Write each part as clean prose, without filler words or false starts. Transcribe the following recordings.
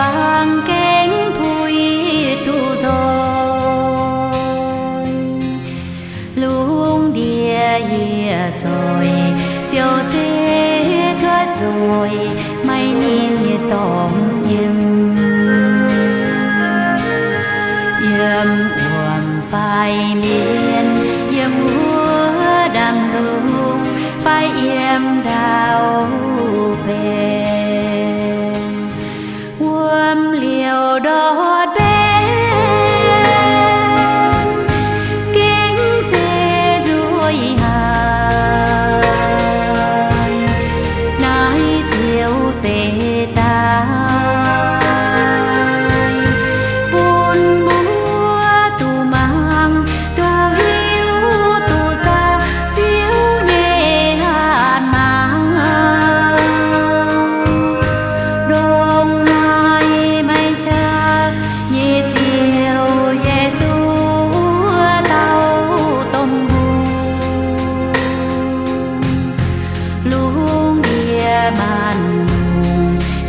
vang cánh thui tu rồi lung địa hiệp rồi chiều chế thoát rồi mây niên nhiệt tổng yếm uổng phai miên yếm múa đàm lung phai yếm đào về uông liều đót bên kính xe ruồi hài nái chiều dễ ta màn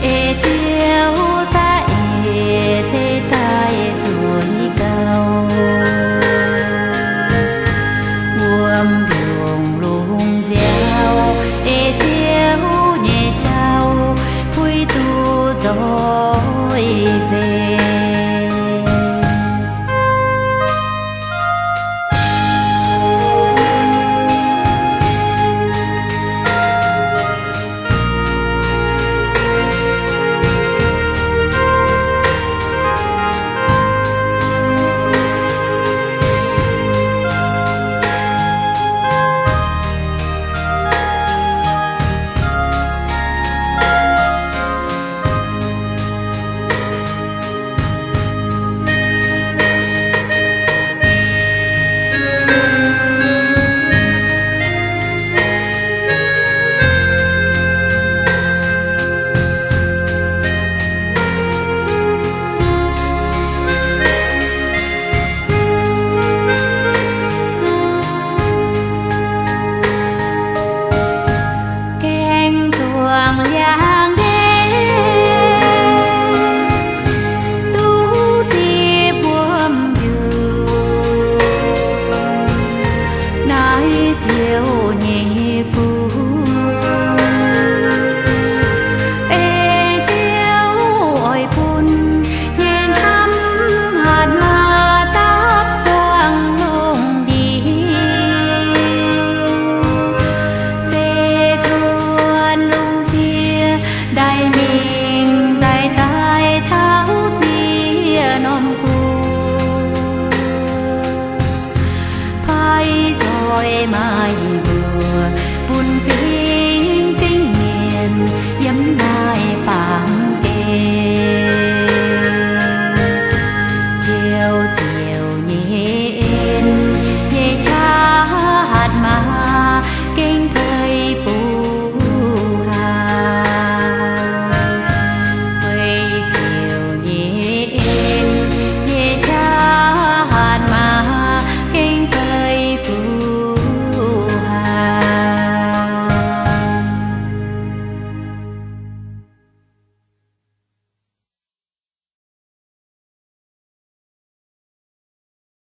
ê chiếu ta ê thế tai chuối cao buông đường lung gieo ê chiếu nhẹ trao vui tu rồi dê yang tu chi buông dù nái chiều nhẹ phù ê chiều ôi phun nhẹ thắm hạt mà táp quang lung đi dê chuan lung đại mình đại tai tháo chia nom cu phai rồi mai